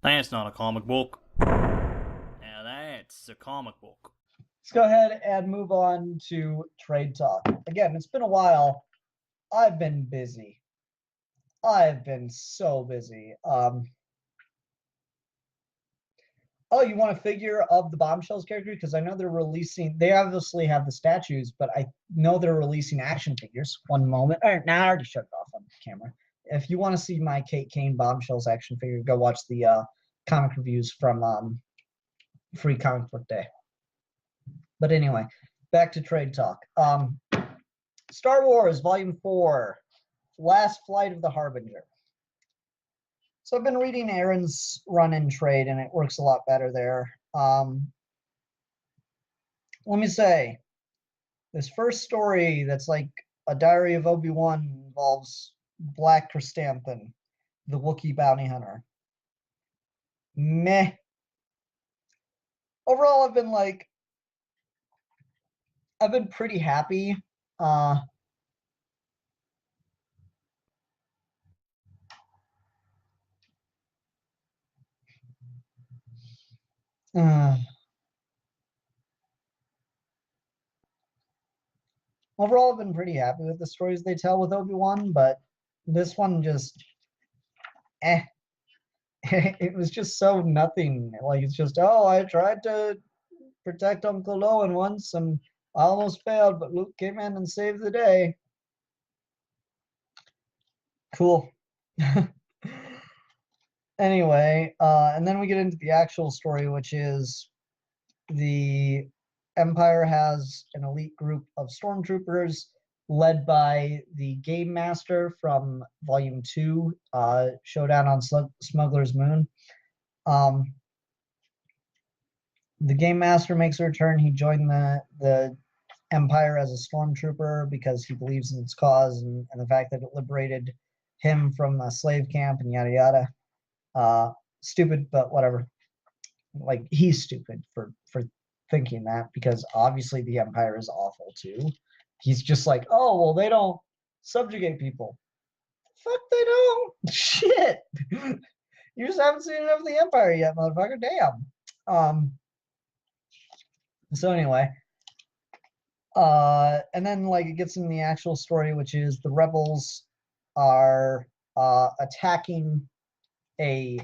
That's not a comic book. Now that's a comic book. Let's go ahead and move on to trade talk. Again, it's been a while. I've been busy. I've been so busy. Oh, you want a figure of the Bombshells character? Because I know they're releasing, they obviously have the statues, but I know they're releasing action figures. One moment. All right, now I already shut it off on camera. If you want to see my Kate Kane Bombshells action figure, go watch the comic reviews from Free Comic Book Day. But anyway, back to trade talk. Star Wars Volume 4, Last Flight of the Harbinger. So I've been reading Aaron's run in trade, and it works a lot better there. Let me say, this first story that's like a Diary of Obi-Wan involves Black Chrysanthemum, the Wookiee bounty hunter. Meh. Overall, I've been pretty happy. Overall, I've been pretty happy with the stories they tell with Obi-Wan, but this one just, eh. It was just so nothing. Like, it's just, oh, I tried to protect Uncle Owen once and I almost failed, but Luke came in and saved the day. Cool. Anyway, and then we get into the actual story, which is the Empire has an elite group of stormtroopers led by the Game Master from Volume 2, Showdown on Smuggler's Moon. The Game Master makes a return. He joined the Empire as a stormtrooper because he believes in its cause and the fact that it liberated him from a slave camp and yada yada. Stupid, but whatever. Like, he's stupid for thinking that, because obviously the Empire is awful too. He's just like, oh, well, they don't subjugate people. Fuck, they don't. Shit. You just haven't seen enough of the Empire yet, motherfucker. Damn. So anyway, and then like it gets in the actual story, which is the rebels are attacking a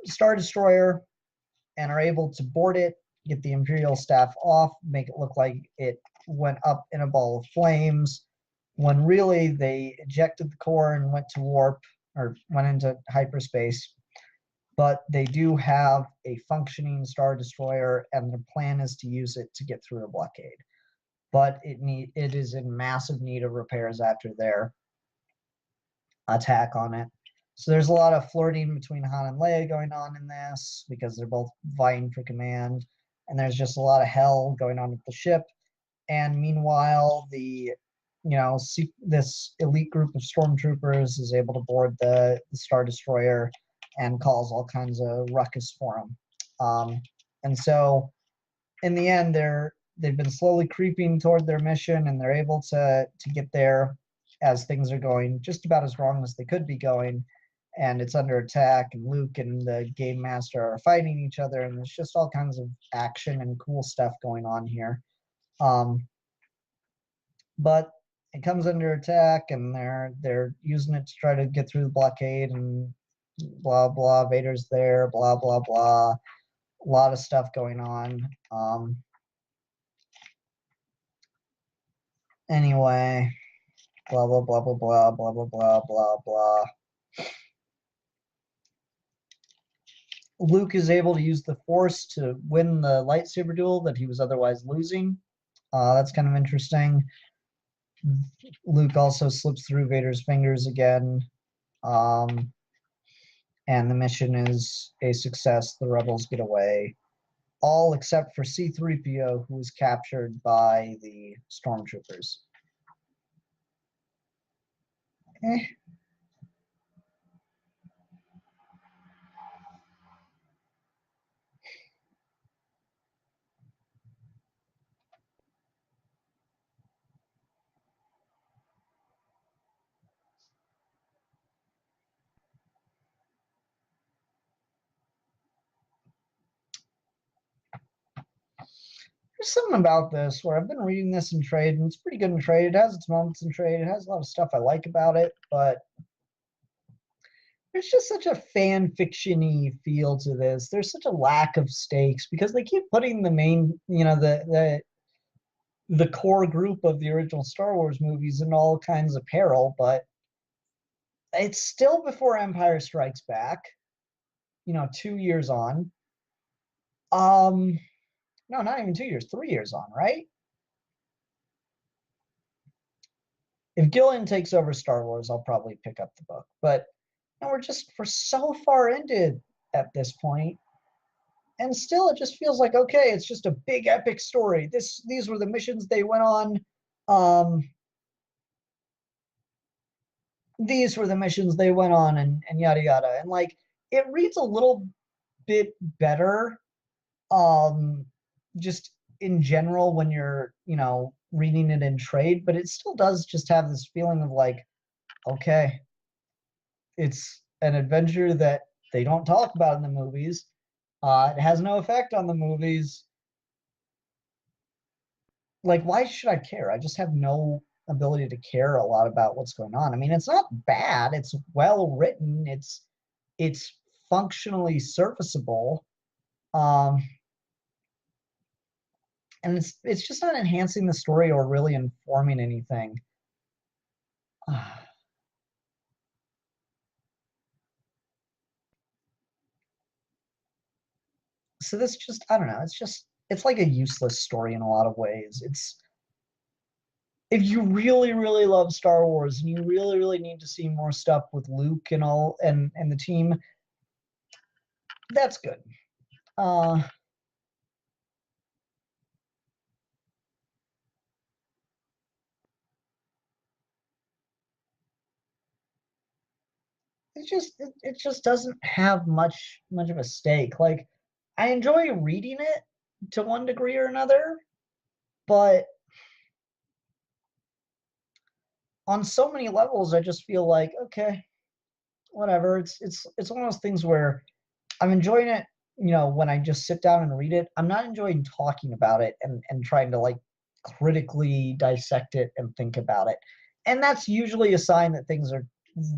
Star Destroyer and are able to board it, get the Imperial staff off, make it look like it went up in a ball of flames, when really they ejected the core and went to warp, or went into hyperspace. But they do have a functioning Star Destroyer, and their plan is to use it to get through the blockade. But it is in massive need of repairs after their attack on it. So there's a lot of flirting between Han and Leia going on in this, because they're both vying for command, and there's just a lot of hell going on with the ship. And meanwhile, this elite group of stormtroopers is able to board the Star Destroyer and cause all kinds of ruckus for them. And so in the end, they've been slowly creeping toward their mission, and they're able to get there as things are going just about as wrong as they could be going. And it's under attack, and Luke and the Game Master are fighting each other, and there's just all kinds of action and cool stuff going on here. But it comes under attack, and they're using it to try to get through the blockade, and blah blah. Vader's there, blah blah blah. A lot of stuff going on. Anyway, blah blah blah blah blah blah blah blah blah blah. Luke is able to use the Force to win the lightsaber duel that he was otherwise losing. That's kind of interesting. Luke also slips through Vader's fingers again. And the mission is a success. The rebels get away. All except for C-3PO, who was captured by the stormtroopers. Eh. there's something about this where I've been reading this in trade, and it's pretty good in trade. It has its moments in trade. It has a lot of stuff I like about it, but there's just such a fan fiction-y feel to this. There's such a lack of stakes because they keep putting the main, the core group of the original Star Wars movies in all kinds of peril, but it's still before Empire Strikes Back, 2 years on. No, not even 2 years, 3 years on, right? If Gillian takes over Star Wars, I'll probably pick up the book. But we're so far into at this point, and still it just feels like okay, it's just a big epic story. These were the missions they went on. These were the missions they went on, and yada yada. And like it reads a little bit better, just in general when you're reading it in trade, but it still does just have this feeling of like, okay, it's an adventure that they don't talk about in the movies. It has no effect on the movies. Like, why should I care? I just have no ability to care a lot about what's going on. I mean, it's not bad. It's well written. It's functionally serviceable. And it's just not enhancing the story or really informing anything. So this just, I don't know, it's like a useless story in a lot of ways. It's if you really, really love Star Wars and you really, really need to see more stuff with Luke and all and the team, that's good. It just doesn't have much of a stake. Like I enjoy reading it to one degree or another, but on so many levels I just feel like okay, whatever. It's one of those things where I'm enjoying it, when I just sit down and read it. I'm not enjoying talking about it and trying to like critically dissect it and think about it. And that's usually a sign that things are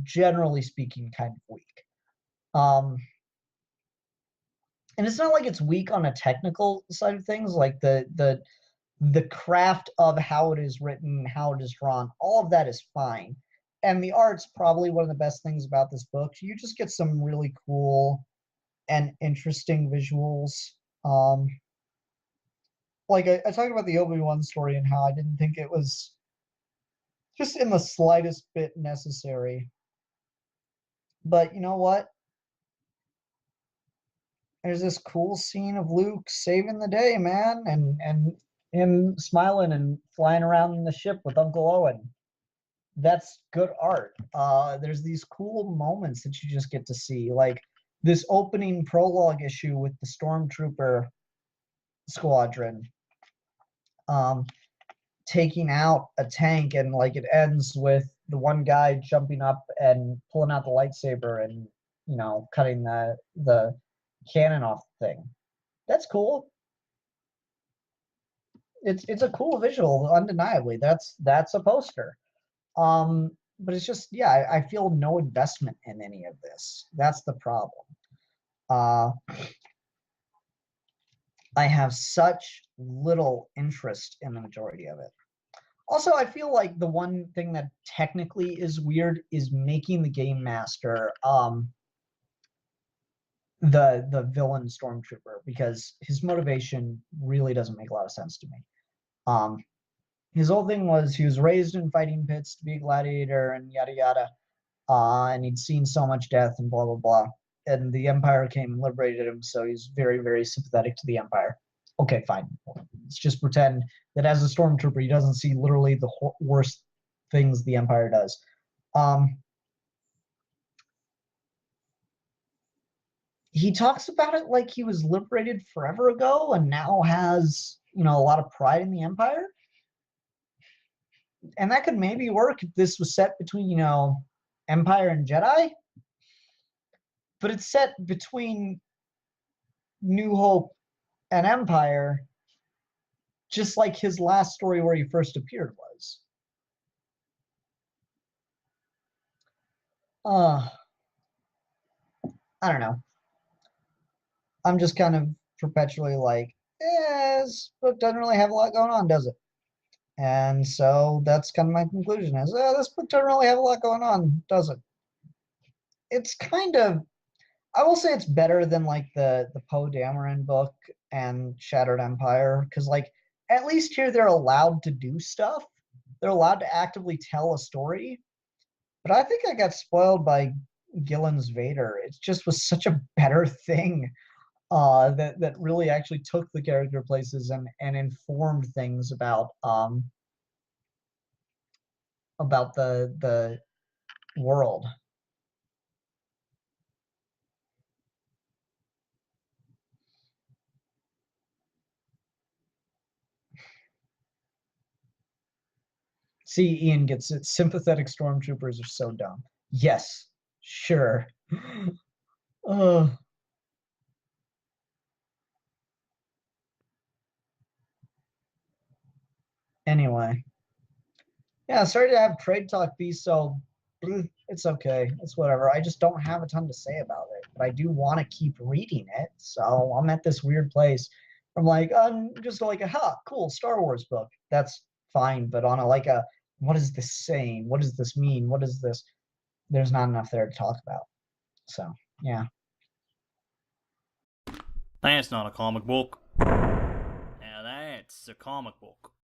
generally speaking kind of weak. Um, and it's not like it's weak on a technical side of things, like the craft of how it is written, how it is drawn, all of that is fine. And the art's probably one of the best things about this book. You just get some really cool and interesting visuals. Um, like I talked about the Obi-Wan story and how I didn't think it was just in the slightest bit necessary. But you know what? There's this cool scene of Luke saving the day, man, and him smiling and flying around the ship with Uncle Owen. That's good art. There's these cool moments that you just get to see, like this opening prologue issue with the Stormtrooper squadron, taking out a tank, and like it ends with the one guy jumping up and pulling out the lightsaber and cutting the cannon off the thing. That's cool. It's a cool visual, undeniably. That's a poster. But it's just, yeah, I feel no investment in any of this. That's the problem. I have such little interest in the majority of it. Also, I feel like the one thing that technically is weird is making the game master the villain stormtrooper, because his motivation really doesn't make a lot of sense to me. His whole thing was he was raised in fighting pits to be a gladiator and yada yada, and he'd seen so much death and blah blah blah. And the Empire came and liberated him, so he's very, very sympathetic to the Empire. Okay, fine. Let's just pretend that as a stormtrooper, he doesn't see literally the worst things the Empire does. He talks about it like he was liberated forever ago and now has, a lot of pride in the Empire. And that could maybe work if this was set between, Empire and Jedi. But it's set between New Hope and Empire, just like his last story where he first appeared was. Uh, I don't know. I'm just kind of perpetually like, this book doesn't really have a lot going on, does it? And so that's kind of my conclusion is, this book doesn't really have a lot going on, does it? It's kind of, I will say it's better than like the Poe Dameron book and Shattered Empire, because like at least here they're allowed to do stuff. They're allowed to actively tell a story. But I think I got spoiled by Gillen's Vader. It just was such a better thing that really actually took the character places and informed things about the world. See, Ian gets it. Sympathetic stormtroopers are so dumb. Yes, sure. uh, anyway, yeah. Sorry to have trade talk be so. It's okay. It's whatever. I just don't have a ton to say about it, but I do want to keep reading it. So I'm at this weird place. I'm like, I'm just like cool Star Wars book. That's fine, but on a like a, what is this saying? What does this mean? What is this? There's not enough there to talk about. So yeah. That's not a comic book. Now that's a comic book.